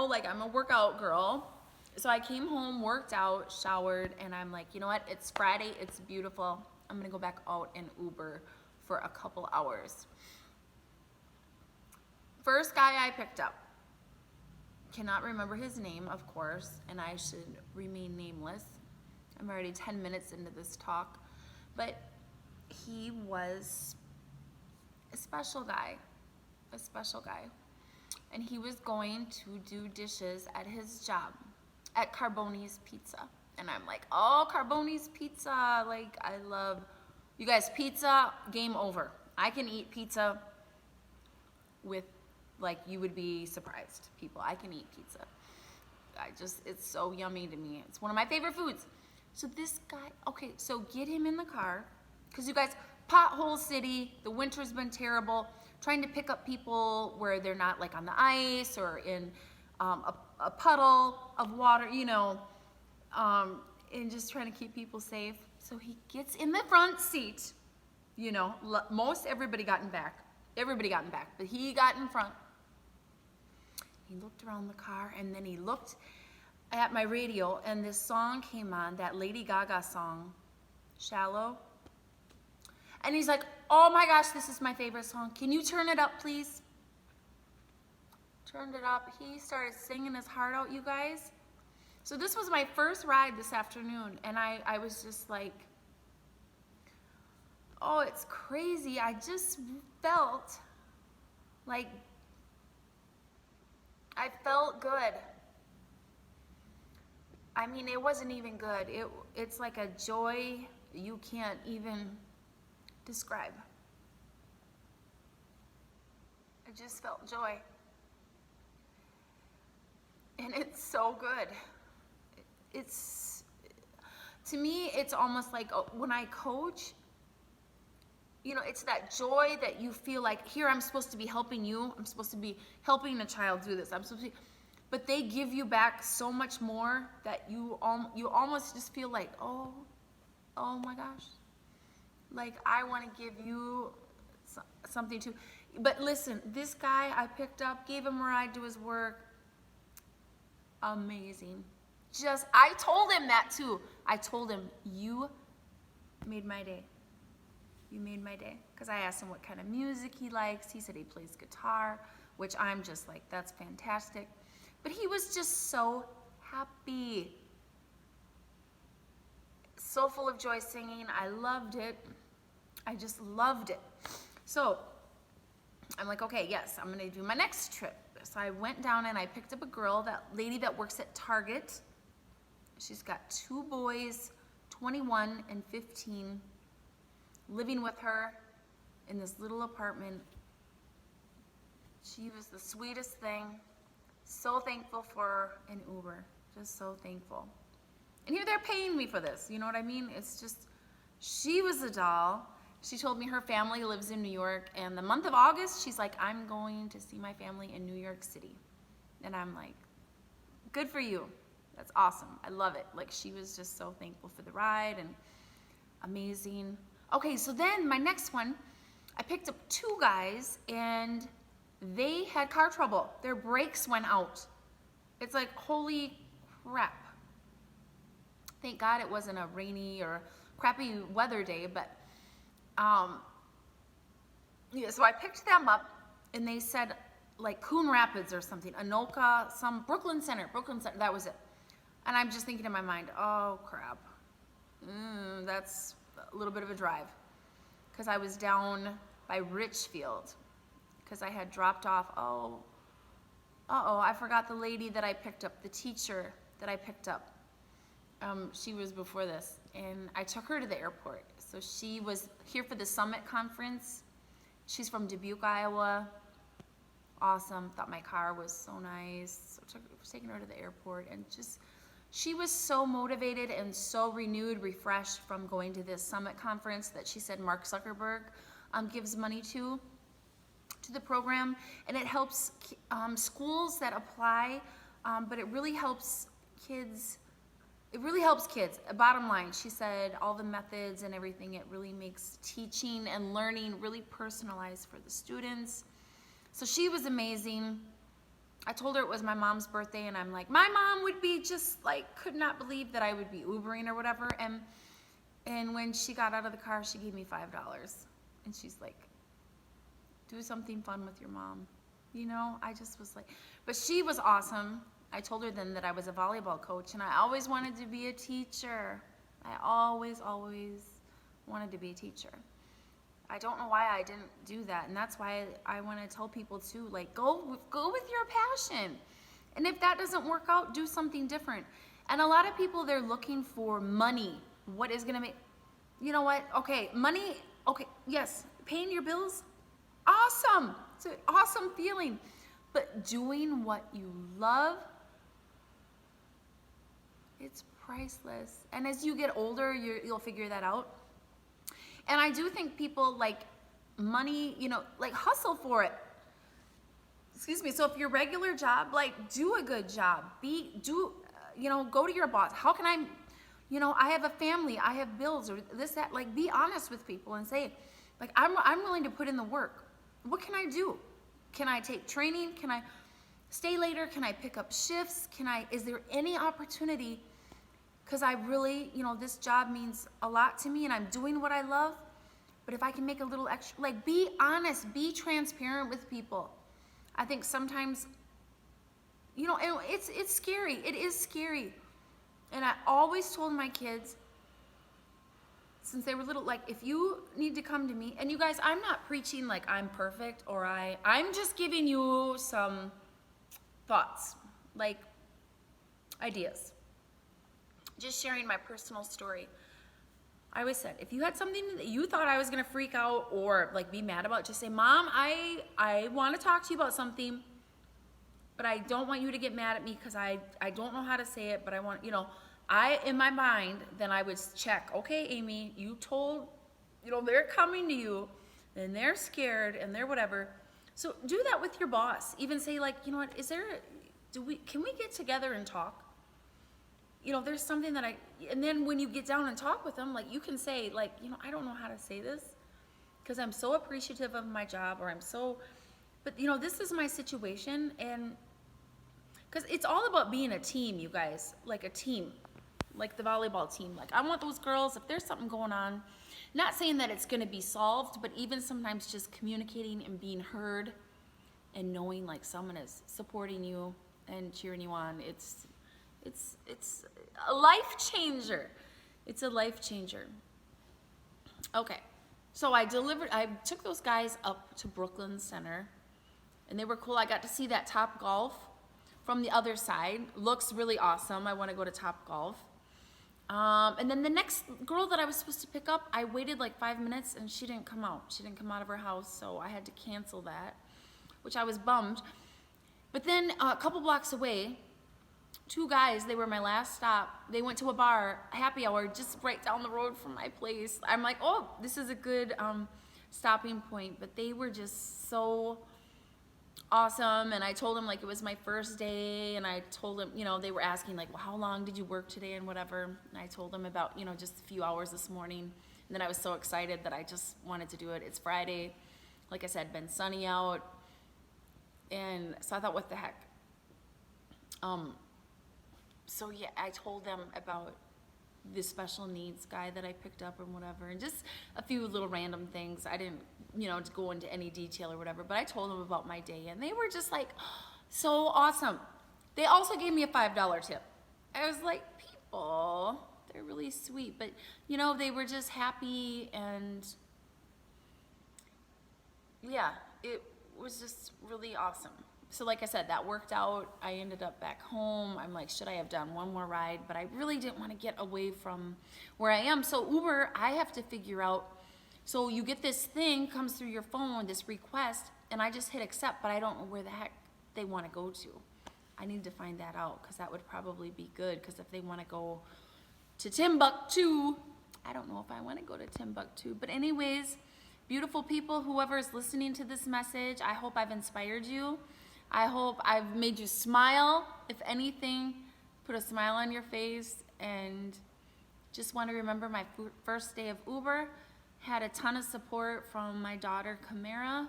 know, like I'm a workout girl. So I came home, worked out, showered, and I'm like, you know what? It's Friday, it's beautiful. I'm gonna go back out and Uber for a couple hours. First guy I picked up, cannot remember his name, of course, and I should remain nameless. I'm already 10 minutes into this talk, but he was a special guy, a special guy. And he was going to do dishes at his job at Carboni's Pizza. And I'm like, oh, Carboni's Pizza, like I love, you guys, pizza, game over. I can eat pizza with, like, you would be surprised, people. I can eat pizza. It's so yummy to me. It's one of my favorite foods. So this guy, okay, so get him in the car, because you guys, pothole city, the winter's been terrible, trying to pick up people where they're not like on the ice or in a puddle of water, you know, and just trying to keep people safe. So he gets in the front seat, you know, everybody got in back, but he got in front. He looked around the car, and then he looked at my radio, and this song came on, that Lady Gaga song, Shallow. And he's like, oh my gosh, this is my favorite song. Can you turn it up, please? Turned it up. He started singing his heart out, you guys. So this was my first ride this afternoon, and I was just like, oh, it's crazy. I just felt like, I felt good. I mean, it wasn't even good. It's like a joy you can't even describe. I just felt joy. And it's so good. To me, it's almost like when I coach, you know, it's that joy that you feel like, here, I'm supposed to be helping you. I'm supposed to be helping a child do this. But they give you back so much more that you almost just feel like, oh my gosh. Like, I want to give you something too. But listen, this guy I picked up, gave him a ride to his work. Amazing. I told him that too. I told him, you made my day. You made my day. Because I asked him what kind of music he likes. He said he plays guitar, which I'm just like, that's fantastic. But he was just so happy. So full of joy singing. I loved it. I just loved it. So I'm like, okay, yes, I'm gonna do my next trip. So I went down and I picked up a girl, that lady that works at Target. She's got 2 boys, 21 and 15, living with her in this little apartment. She was the sweetest thing. So thankful for an Uber, just so thankful. And here they're paying me for this, you know what I mean? It's just, she was a doll. She told me her family lives in New York, and the month of August, she's like, I'm going to see my family in New York City. And I'm like, good for you. That's awesome. I love it. Like, she was just so thankful for the ride and amazing. Okay, so then my next one, I picked up 2 guys, and they had car trouble. Their brakes went out. It's like, holy crap. Thank God it wasn't a rainy or crappy weather day, but yeah, so I picked them up, and they said like Coon Rapids or something, Anoka, some Brooklyn Center, that was it. And I'm just thinking in my mind, oh crap, that's a little bit of a drive, because I was down by Richfield, because I had dropped off, I forgot the lady that I picked up, the teacher that I picked up. She was before this, and I took her to the airport. So she was here for the Summit Conference. She's from Dubuque, Iowa. Awesome. Thought my car was so nice. So taking her to the airport, and just, she was so motivated and so renewed, refreshed from going to this Summit Conference that she said Mark Zuckerberg gives money to the program, and it helps schools that apply, but it really helps kids. It really helps kids. Bottom line, she said all the methods and everything, it really makes teaching and learning really personalized for the students. So she was amazing. I told her it was my mom's birthday, and I'm like, my mom would be just like, could not believe that I would be Ubering or whatever. And when she got out of the car, she gave me $5. And she's like, do something fun with your mom. You know, I just was like, but she was awesome. I told her then that I was a volleyball coach, and I always wanted to be a teacher. I always wanted to be a teacher. I don't know why I didn't do that, and that's why I want to tell people too, like, go with your passion. And if that doesn't work out, do something different. And a lot of people, they're looking for money. What is going to make, you know what? Okay, money, okay, yes, paying your bills, awesome. It's an awesome feeling. But doing what you love, it's priceless. And as you get older, you'll figure that out. And I do think people like money, you know, like hustle for it. Excuse me. So if your regular job, like do a good job. Go to your boss. How can I, I have a family, I have bills or this, that, like be honest with people and say, like, I'm willing to put in the work. What can I do? Can I take training? Can I stay later? Can I pick up shifts? Is there any opportunity? Because I really, this job means a lot to me and I'm doing what I love. But if I can make a little extra, like be honest, be transparent with people. I think sometimes, it's scary. It is scary. And I always told my kids, since they were little, like if you need to come to me, and you guys, I'm not preaching like I'm perfect or I'm just giving you some thoughts, like ideas. Just sharing my personal story. I always said, if you had something that you thought I was gonna freak out or like be mad about, just say, Mom, I wanna talk to you about something, but I don't want you to get mad at me because I don't know how to say it, but I want, in my mind, then I would check, okay, Amy, you told, they're coming to you and they're scared and they're whatever. So do that with your boss. Even say like, what, can we get together and talk? There's something that and then when you get down and talk with them, like you can say like, I don't know how to say this because I'm so appreciative of my job but this is my situation. And because it's all about being a team, you guys, like a team, like the volleyball team. Like I want those girls, if there's something going on, not saying that it's going to be solved, but even sometimes just communicating and being heard and knowing like someone is supporting you and cheering you on. It's a life changer. It's a life changer. Okay, so I took those guys up to Brooklyn Center, and they were cool. I got to see that Top Golf from the other side. Looks really awesome. I want to go to Top Golf. And then the next girl that I was supposed to pick up, I waited like 5 minutes, and she didn't come out. She didn't come out of her house, so I had to cancel that, which I was bummed. But then a couple blocks away, two guys, they were my last stop. They went to a bar, happy hour, just right down the road from my place. I'm like, oh, this is a good stopping point. But they were just so awesome. And I told them like it was my first day. And I told them, they were asking like, well, how long did you work today and whatever. And I told them about, just a few hours this morning. And then I was so excited that I just wanted to do it. It's Friday. Like I said, been sunny out. And so I thought, what the heck? So yeah, I told them about this special needs guy that I picked up and whatever, and just a few little random things. I didn't, go into any detail or whatever, but I told them about my day, and they were just like, so awesome. They also gave me a $5 tip. I was like, people, they're really sweet, but they were just happy, and yeah, it was just really awesome. So like I said, that worked out. I ended up back home. I'm like, should I have done one more ride? But I really didn't want to get away from where I am. So Uber, I have to figure out, so you get this thing, comes through your phone, this request, and I just hit accept, but I don't know where the heck they want to go to. I need to find that out because that would probably be good, because if they want to go to Timbuktu, I don't know if I want to go to Timbuktu. But anyways, beautiful people, whoever is listening to this message, I hope I've inspired you. I hope I've made you smile. If anything, put a smile on your face. And just want to remember my first day of Uber. Had a ton of support from my daughter, Camara.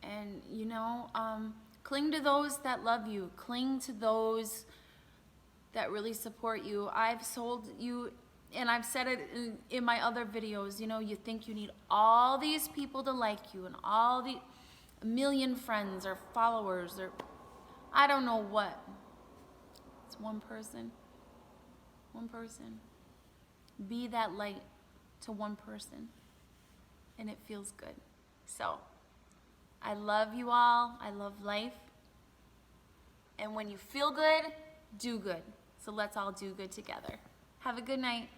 And, you know, cling to those that love you. Cling to those that really support you. I've sold you, and I've said it in my other videos, you know, you think you need all these people to like you and all the a million friends or followers or I don't know what. It's one person. One person. Be that light to one person, and it feels good. So, I love you all. I love life. And when you feel good, do good. So let's all do good together. Have a good night.